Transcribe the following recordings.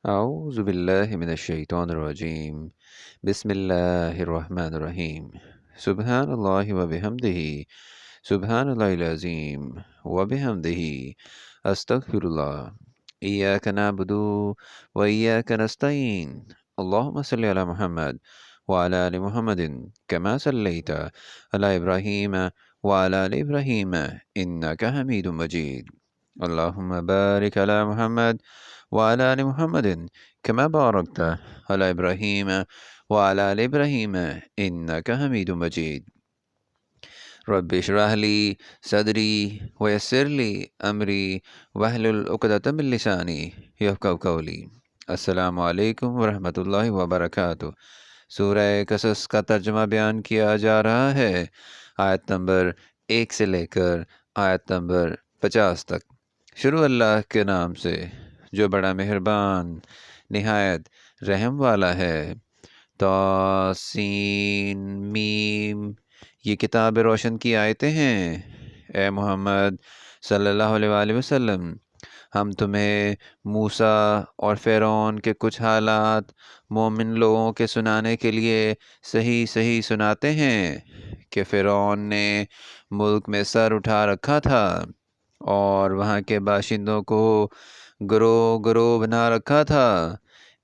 أعوذ بالله من الشيطان الرجيم بسم الله الرحمن الرحيم سبحان الله وبحمده سبحان الله العظيم وبحمده أستغفر الله إياك نعبد وإياك نستعين اللهم صل على محمد وعلى آل محمد كما صليت على إبراهيم وعلى آل إبراهيم إنك حميد مجيد اللهم بارك على محمد وعلى آل محمد كما باركت على إبراهيم وعلى آل إبراهيم إنك حميد مجيد رب اشرح لي صدري ويسر لي أمري واحلل عقدة من لساني يفقهوا قولي السلام علیکم ورحمۃ اللہ وبرکاتہ۔ سورہ قصص کا ترجمہ بیان کیا جا رہا ہے، آیت نمبر 1 سے لے کر آیت نمبر 50 تک۔ شروع اللہ کے نام سے جو بڑا مہربان نہایت رحم والا ہے۔ توسین میم، یہ کتاب روشن کی آیتیں ہیں۔ اے محمد صلی اللہ علیہ وآلہ وسلم، ہم تمہیں موسیٰ اور فرعون کے کچھ حالات مومن لوگوں کے سنانے کے لیے صحیح صحیح سناتے ہیں کہ فرعون نے ملک میں سر اٹھا رکھا تھا اور وہاں کے باشندوں کو گروہ گروہ بنا رکھا تھا۔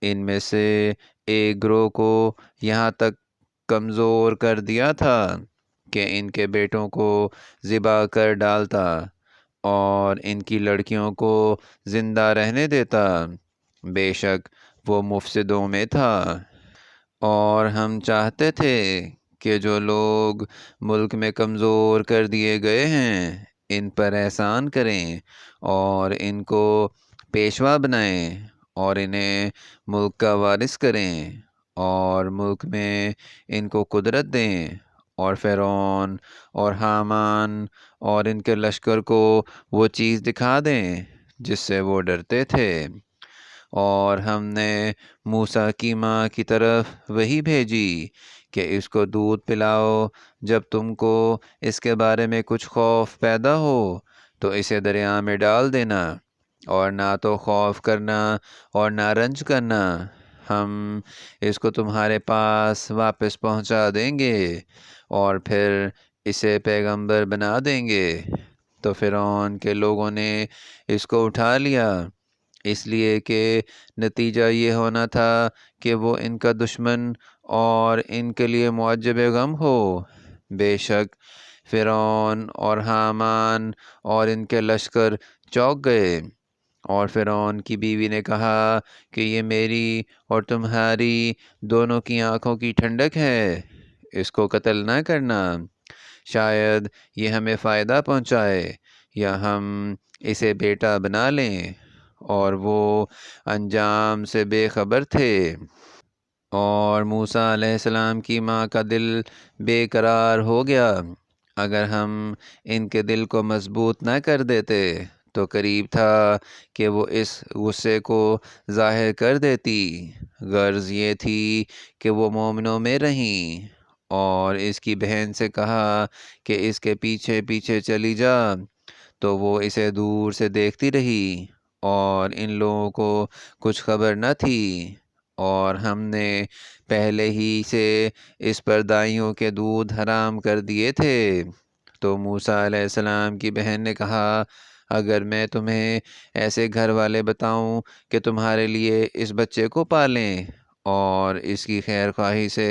ان میں سے ایک گروہ کو یہاں تک کمزور کر دیا تھا کہ ان کے بیٹوں کو ذبح کر ڈالتا اور ان کی لڑکیوں کو زندہ رہنے دیتا۔ بے شک وہ مفسدوں میں تھا، اور ہم چاہتے تھے کہ جو لوگ ملک میں کمزور کر دیے گئے ہیں ان پر احسان کریں اور ان کو پیشوا بنائیں اور انہیں ملک کا وارث کریں اور ملک میں ان کو قدرت دیں، اور فرعون اور حامان اور ان کے لشکر کو وہ چیز دکھا دیں جس سے وہ ڈرتے تھے۔ اور ہم نے موسیٰ کی ماں کی طرف وحی بھیجی کہ اس کو دودھ پلاؤ، جب تم کو اس کے بارے میں کچھ خوف پیدا ہو تو اسے دریا میں ڈال دینا، اور نہ تو خوف کرنا اور نہ رنج کرنا، ہم اس کو تمہارے پاس واپس پہنچا دیں گے اور پھر اسے پیغمبر بنا دیں گے۔ تو فرعون کے لوگوں نے اس کو اٹھا لیا، اس لیے کہ نتیجہ یہ ہونا تھا کہ وہ ان کا دشمن اور ان کے لیے معجب غم ہو۔ بے شک فرعون اور حامان اور ان کے لشکر چونک گئے، اور فرعون کی بیوی نے کہا کہ یہ میری اور تمہاری دونوں کی آنکھوں کی ٹھنڈک ہے، اس کو قتل نہ کرنا، شاید یہ ہمیں فائدہ پہنچائے یا ہم اسے بیٹا بنا لیں۔ اور وہ انجام سے بے خبر تھے۔ اور موسیٰ علیہ السلام کی ماں کا دل بے قرار ہو گیا۔ اگر ہم ان کے دل کو مضبوط نہ کر دیتے تو قریب تھا کہ وہ اس غصے کو ظاہر کر دیتی۔ غرض یہ تھی کہ وہ مومنوں میں رہیں، اور اس کی بہن سے کہا کہ اس کے پیچھے پیچھے چلی جا، تو وہ اسے دور سے دیکھتی رہی، اور ان لوگوں کو کچھ خبر نہ تھی، اور ہم نے پہلے ہی سے اس پر دائیوں کے دودھ حرام کر دیے تھے۔ تو موسیٰ علیہ السلام کی بہن نے کہا، اگر میں تمہیں ایسے گھر والے بتاؤں کہ تمہارے لیے اس بچے کو پالیں اور اس کی خیر خواہی سے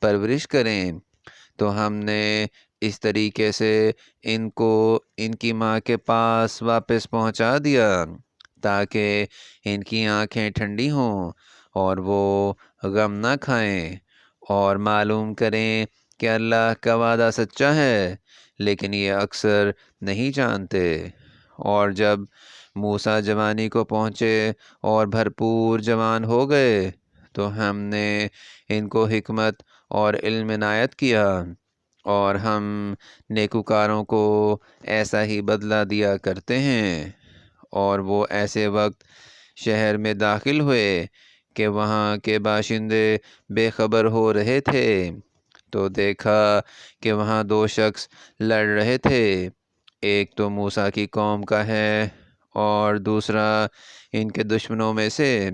پرورش کریں، تو ہم نے اس طریقے سے ان کو ان کی ماں کے پاس واپس پہنچا دیا تاکہ ان کی آنکھیں ٹھنڈی ہوں اور وہ غم نہ کھائیں اور معلوم کریں کہ اللہ کا وعدہ سچا ہے، لیکن یہ اکثر نہیں جانتے۔ اور جب موسیٰ جوانی کو پہنچے اور بھرپور جوان ہو گئے تو ہم نے ان کو حکمت اور علم عنایت کیا، اور ہم نیکوکاروں کو ایسا ہی بدلہ دیا کرتے ہیں۔ اور وہ ایسے وقت شہر میں داخل ہوئے کہ وہاں کے باشندے بے خبر ہو رہے تھے، تو دیکھا کہ وہاں دو شخص لڑ رہے تھے، ایک تو موسیٰ کی قوم کا ہے اور دوسرا ان کے دشمنوں میں سے۔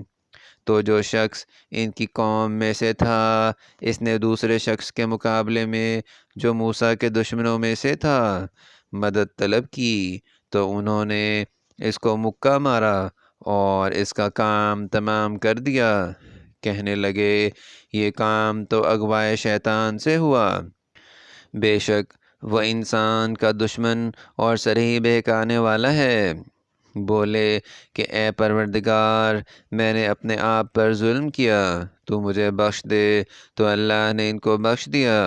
تو جو شخص ان کی قوم میں سے تھا اس نے دوسرے شخص کے مقابلے میں جو موسیٰ کے دشمنوں میں سے تھا مدد طلب کی، تو انہوں نے اس کو مکہ مارا اور اس کا کام تمام کر دیا۔ کہنے لگے یہ کام تو اغوائے شیطان سے ہوا، بے شک وہ انسان کا دشمن اور سرہی بہکانے والا ہے۔ بولے کہ اے پروردگار، میں نے اپنے آپ پر ظلم کیا، تو مجھے بخش دے، تو اللہ نے ان کو بخش دیا،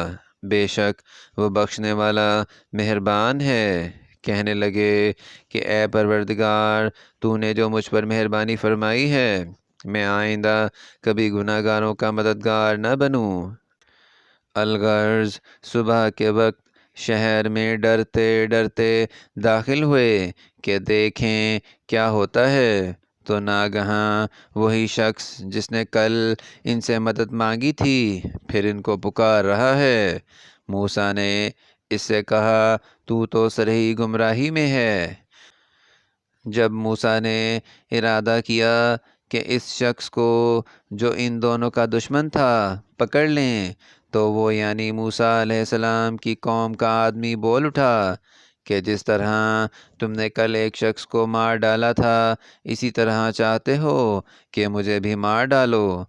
بے شک وہ بخشنے والا مہربان ہے۔ کہنے لگے کہ اے پروردگار، تو نے جو مجھ پر مہربانی فرمائی ہے، میں آئندہ کبھی گناہ گاروں کا مددگار نہ بنوں۔ الغرض صبح کے وقت شہر میں ڈرتے ڈرتے داخل ہوئے کہ دیکھیں کیا ہوتا ہے، تو ناگہاں وہی شخص جس نے کل ان سے مدد مانگی تھی پھر ان کو پکار رہا ہے۔ موسیٰ نے اس سے کہا تو سرہی گمراہی میں ہے۔ جب موسیٰ نے ارادہ کیا کہ اس شخص کو جو ان دونوں کا دشمن تھا پکڑ لیں، تو وہ یعنی موسیٰ علیہ السلام کی قوم کا آدمی بول اٹھا کہ جس طرح تم نے کل ایک شخص کو مار ڈالا تھا اسی طرح چاہتے ہو کہ مجھے بھی مار ڈالو۔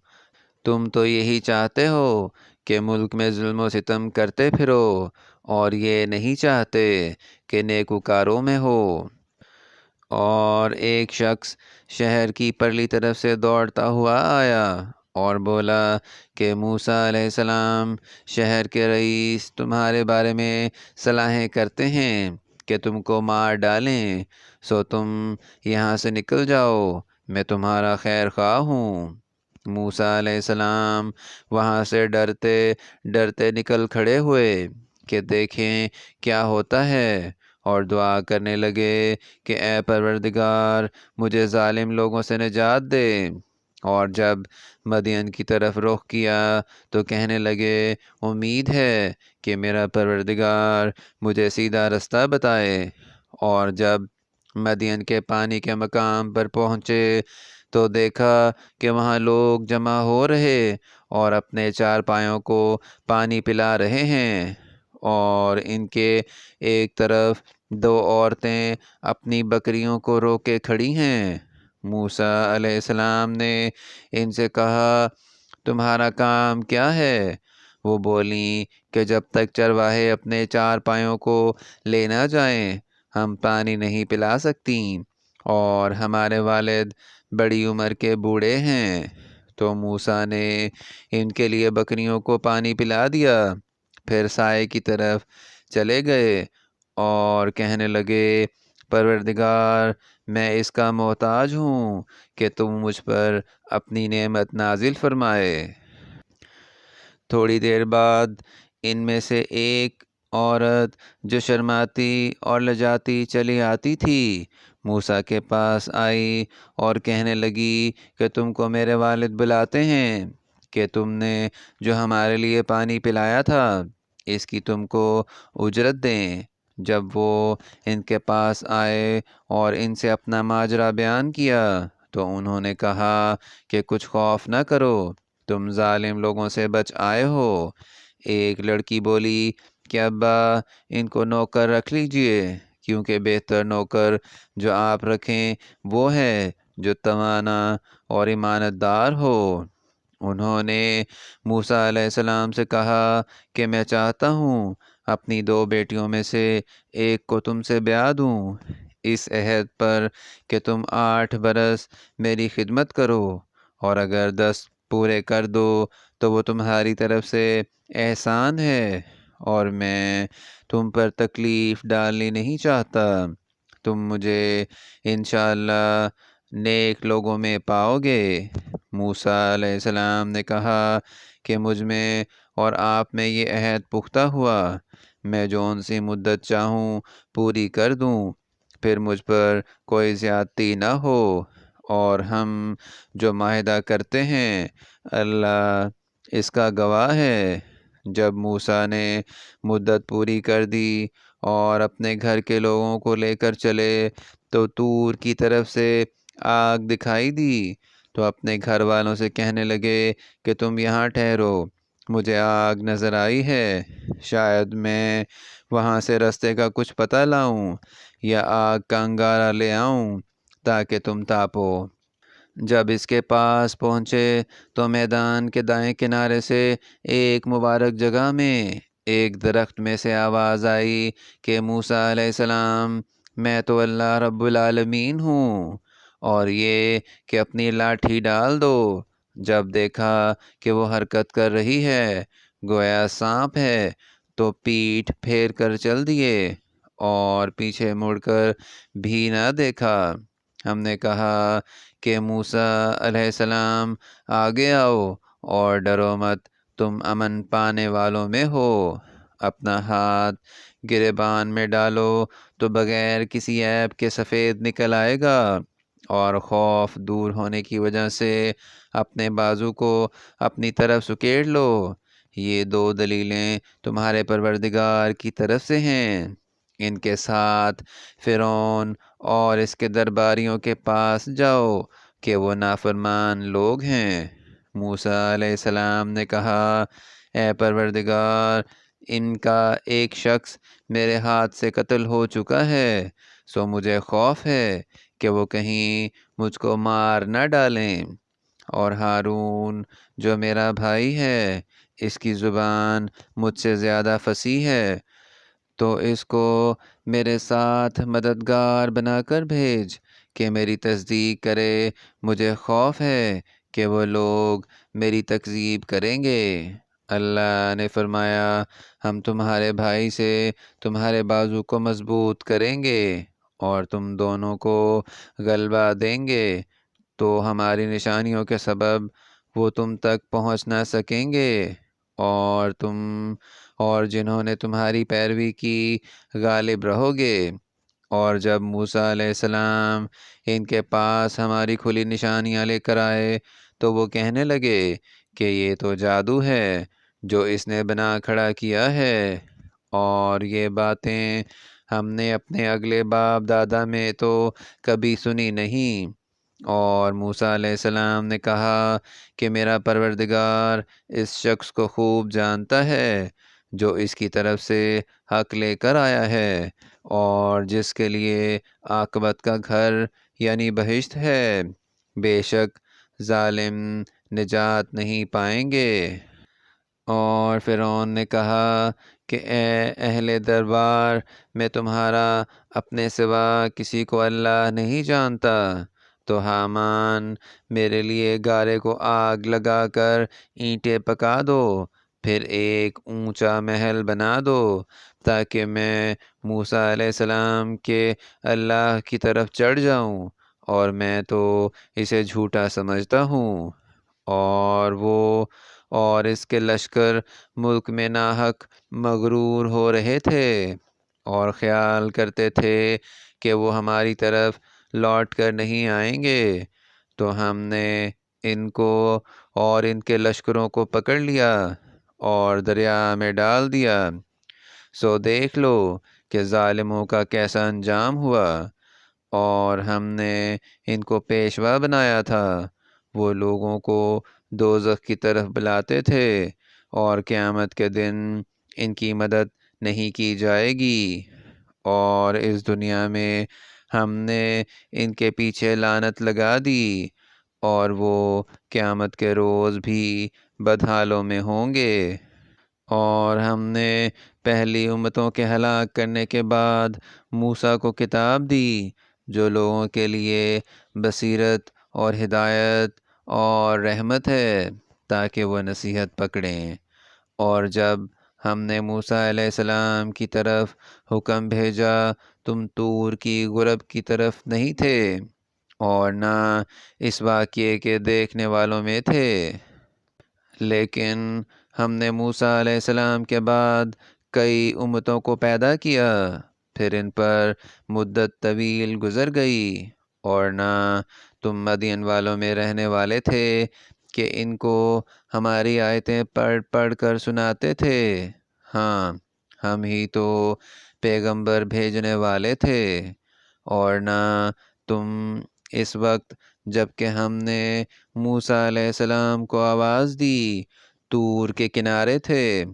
تم تو یہی چاہتے ہو کہ ملک میں ظلم و ستم کرتے پھرو، اور یہ نہیں چاہتے کہ نیکوکاروں میں ہو۔ اور ایک شخص شہر کی پرلی طرف سے دوڑتا ہوا آیا اور بولا کہ موسیٰ علیہ السلام شہر کے رئیس تمہارے بارے میں صلاحیں کرتے ہیں کہ تم کو مار ڈالیں، سو تم یہاں سے نکل جاؤ، میں تمہارا خیر خواہ ہوں۔ موسیٰ علیہ السلام وہاں سے ڈرتے ڈرتے نکل کھڑے ہوئے کہ دیکھیں کیا ہوتا ہے، اور دعا کرنے لگے کہ اے پروردگار، مجھے ظالم لوگوں سے نجات دے۔ اور جب مدین کی طرف رخ کیا تو کہنے لگے امید ہے کہ میرا پروردگار مجھے سیدھا رستہ بتائے۔ اور جب مدین کے پانی کے مقام پر پہنچے تو دیکھا کہ وہاں لوگ جمع ہو رہے اور اپنے چارپائیوں کو پانی پلا رہے ہیں، اور ان کے ایک طرف دو عورتیں اپنی بکریوں کو روکے کھڑی ہیں۔ موسیٰ علیہ السلام نے ان سے کہا تمہارا کام کیا ہے؟ وہ بولیں کہ جب تک چرواہے اپنے چارپائیوں کو لے نہ جائیں ہم پانی نہیں پلا سکتیں، اور ہمارے والد بڑی عمر کے بوڑھے ہیں۔ تو موسیٰ نے ان کے لیے بکریوں کو پانی پلا دیا، پھر سائے کی طرف چلے گئے اور کہنے لگے پروردگار، میں اس کا محتاج ہوں کہ تم مجھ پر اپنی نعمت نازل فرمائے۔ تھوڑی دیر بعد ان میں سے ایک عورت جو شرماتی اور لجاتی چلی آتی تھی موسیٰ کے پاس آئی اور کہنے لگی کہ تم کو میرے والد بلاتے ہیں کہ تم نے جو ہمارے لیے پانی پلایا تھا اس کی تم کو اجرت دیں۔ جب وہ ان کے پاس آئے اور ان سے اپنا ماجرا بیان کیا تو انہوں نے کہا کہ کچھ خوف نہ کرو، تم ظالم لوگوں سے بچ آئے ہو۔ ایک لڑکی بولی کہ ابا ان کو نوکر رکھ لیجئے، کیونکہ بہتر نوکر جو آپ رکھیں وہ ہے جو توانا اور امانت دار ہو۔ انہوں نے موسیٰ علیہ السلام سے کہا کہ میں چاہتا ہوں اپنی دو بیٹیوں میں سے ایک کو تم سے بیاہ دوں، اس عہد پر کہ تم 8 برس میری خدمت کرو، اور اگر 10 پورے کر دو تو وہ تمہاری طرف سے احسان ہے، اور میں تم پر تکلیف ڈالنی نہیں چاہتا۔ تم مجھے انشاءاللہ نیک لوگوں میں پاؤ گے۔ موسیٰ علیہ السلام نے کہا کہ مجھ میں اور آپ میں یہ عہد پختہ ہوا، میں جون سی مدت چاہوں پوری کر دوں، پھر مجھ پر کوئی زیادتی نہ ہو، اور ہم جو معاہدہ کرتے ہیں اللہ اس کا گواہ ہے۔ جب موسیٰ نے مدت پوری کر دی اور اپنے گھر کے لوگوں کو لے کر چلے تو طور کی طرف سے آگ دکھائی دی، تو اپنے گھر والوں سے کہنے لگے کہ تم یہاں ٹھہرو، مجھے آگ نظر آئی ہے، شاید میں وہاں سے رستے کا کچھ پتہ لاؤں یا آگ کا انگارہ لے آؤں تاکہ تم تاپو۔ جب اس کے پاس پہنچے تو میدان کے دائیں کنارے سے ایک مبارک جگہ میں ایک درخت میں سے آواز آئی کہ موسیٰ علیہ السلام، میں تو اللہ رب العالمین ہوں، اور یہ کہ اپنی لاٹھی ڈال دو۔ جب دیکھا کہ وہ حرکت کر رہی ہے گویا سانپ ہے تو پیٹھ پھیر کر چل دیے اور پیچھے مڑ کر بھی نہ دیکھا۔ ہم نے کہا کہ موسیٰ علیہ السلام آگے آؤ اور ڈرو مت، تم امن پانے والوں میں ہو۔ اپنا ہاتھ گریبان میں ڈالو تو بغیر کسی عیب کے سفید نکل آئے گا، اور خوف دور ہونے کی وجہ سے اپنے بازو کو اپنی طرف سکیڑ لو۔ یہ دو دلیلیں تمہارے پروردگار کی طرف سے ہیں۔ ان کے ساتھ فرعون اور اس کے درباریوں کے پاس جاؤ کہ وہ نافرمان لوگ ہیں۔ موسیٰ علیہ السلام نے کہا، اے پروردگار، ان کا ایک شخص میرے ہاتھ سے قتل ہو چکا ہے، سو مجھے خوف ہے کہ وہ کہیں مجھ کو مار نہ ڈالیں، اور ہارون جو میرا بھائی ہے اس کی زبان مجھ سے زیادہ فصیح ہے، تو اس کو میرے ساتھ مددگار بنا کر بھیج کہ میری تصدیق کرے۔ مجھے خوف ہے کہ وہ لوگ میری تکذیب کریں گے۔ اللہ نے فرمایا، ہم تمہارے بھائی سے تمہارے بازو کو مضبوط کریں گے اور تم دونوں کو غلبہ دیں گے، تو ہماری نشانیوں کے سبب وہ تم تک پہنچ نہ سکیں گے، اور تم اور جنہوں نے تمہاری پیروی کی غالب رہو گے۔ اور جب موسیٰ علیہ السلام ان کے پاس ہماری کھلی نشانیاں لے کر آئے تو وہ کہنے لگے کہ یہ تو جادو ہے جو اس نے بنا کھڑا کیا ہے، اور یہ باتیں ہم نے اپنے اگلے باپ دادا میں تو کبھی سنی نہیں۔ اور موسیٰ علیہ السلام نے کہا کہ میرا پروردگار اس شخص کو خوب جانتا ہے جو اس کی طرف سے حق لے کر آیا ہے، اور جس کے لیے عاقبت کا گھر یعنی بہشت ہے، بے شک ظالم نجات نہیں پائیں گے۔ اور فرعون نے کہا کہ اے اہل دربار، میں تمہارا اپنے سوا کسی کو اللہ نہیں جانتا، تو حامان میرے لیے گارے کو آگ لگا کر اینٹیں پکا دو، پھر ایک اونچا محل بنا دو تاکہ میں موسیٰ علیہ السلام کے اللہ کی طرف چڑھ جاؤں، اور میں تو اسے جھوٹا سمجھتا ہوں، اور وہ اور اس کے لشکر ملک میں ناحق مغرور ہو رہے تھے اور خیال کرتے تھے کہ وہ ہماری طرف لوٹ کر نہیں آئیں گے، تو ہم نے ان کو اور ان کے لشکروں کو پکڑ لیا اور دریا میں ڈال دیا۔ سو دیکھ لو کہ ظالموں کا کیسا انجام ہوا۔ اور ہم نے ان کو پیشوا بنایا تھا، وہ لوگوں کو دوزخ کی طرف بلاتے تھے، اور قیامت کے دن ان کی مدد نہیں کی جائے گی، اور اس دنیا میں ہم نے ان کے پیچھے لعنت لگا دی، اور وہ قیامت کے روز بھی بدحالوں میں ہوں گے۔ اور ہم نے پہلی امتوں کے ہلاک کرنے کے بعد موسیٰ کو کتاب دی جو لوگوں کے لیے بصیرت اور ہدایت اور رحمت ہے تاکہ وہ نصیحت پکڑیں۔ اور جب ہم نے موسیٰ علیہ السلام کی طرف حکم بھیجا تم طور کی غرب کی طرف نہیں تھے اور نہ اس واقعے کے دیکھنے والوں میں تھے، لیکن ہم نے موسیٰ علیہ السلام کے بعد کئی امتوں کو پیدا کیا، پھر ان پر مدت طویل گزر گئی، اور نہ تم مدین والوں میں رہنے والے تھے کہ ان کو ہماری آیتیں پڑھ پڑھ کر سناتے تھے۔ ہاں، ہم ہی تو پیغمبر بھیجنے والے تھے، اور نہ تم اس وقت جب کہ ہم نے موسیٰ علیہ السلام کو آواز دی، طور کے کنارے تھے،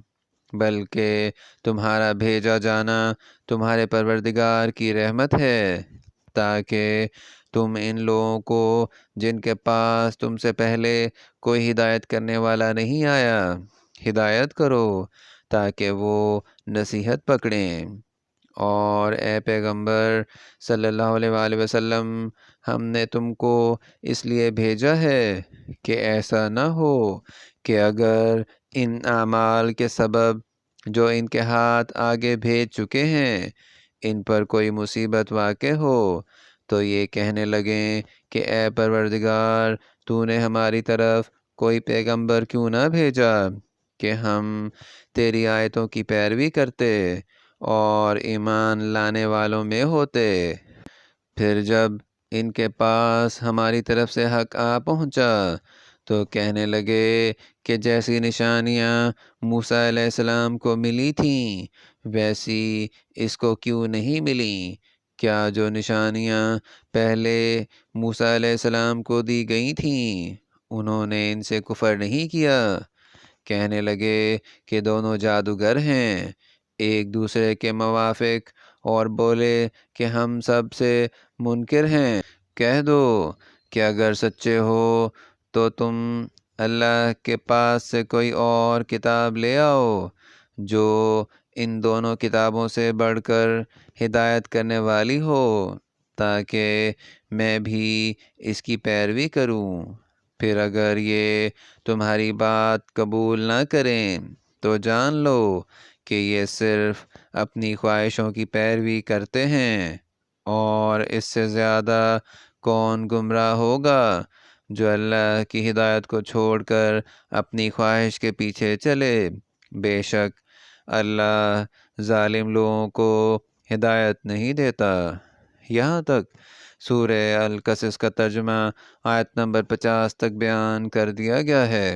بلکہ تمہارا بھیجا جانا تمہارے پروردگار کی رحمت ہے، تاکہ تم ان لوگوں کو جن کے پاس تم سے پہلے کوئی ہدایت کرنے والا نہیں آیا، ہدایت کرو تاکہ وہ نصیحت پکڑیں۔ اور اے پیغمبر صلی اللہ علیہ وآلہ وسلم، ہم نے تم کو اس لیے بھیجا ہے کہ ایسا نہ ہو کہ اگر ان اعمال کے سبب جو ان کے ہاتھ آگے بھیج چکے ہیں ان پر کوئی مصیبت واقع ہو تو یہ کہنے لگیں کہ اے پروردگار، تو نے ہماری طرف کوئی پیغمبر کیوں نہ بھیجا کہ ہم تیری آیتوں کی پیروی کرتے اور ایمان لانے والوں میں ہوتے۔ پھر جب ان کے پاس ہماری طرف سے حق آ پہنچا تو کہنے لگے کہ جیسی نشانیاں موسیٰ علیہ السلام کو ملی تھیں ویسی اس کو کیوں نہیں ملیں؟ کیا جو نشانیاں پہلے موسیٰ علیہ السلام کو دی گئی تھیں انہوں نے ان سے کفر نہیں کیا؟ کہنے لگے کہ دونوں جادوگر ہیں ایک دوسرے کے موافق، اور بولے کہ ہم سب سے منکر ہیں۔ کہہ دو کہ اگر سچے ہو تو تم اللہ کے پاس سے کوئی اور کتاب لے آؤ جو ان دونوں کتابوں سے بڑھ کر ہدایت کرنے والی ہو، تاکہ میں بھی اس کی پیروی کروں۔ پھر اگر یہ تمہاری بات قبول نہ کریں تو جان لو کہ یہ صرف اپنی خواہشوں کی پیروی کرتے ہیں، اور اس سے زیادہ کون گمراہ ہوگا جو اللہ کی ہدایت کو چھوڑ کر اپنی خواہش کے پیچھے چلے۔ بے شک اللہ ظالم لوگوں کو ہدایت نہیں دیتا۔ یہاں تک سورہ القصص کا ترجمہ آیت نمبر 50 تک بیان کر دیا گیا ہے۔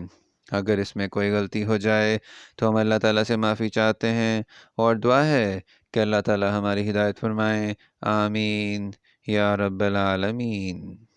اگر اس میں کوئی غلطی ہو جائے تو ہم اللہ تعالیٰ سے معافی چاہتے ہیں، اور دعا ہے کہ اللہ تعالیٰ ہماری ہدایت فرمائیں۔ آمین یا رب العالمین۔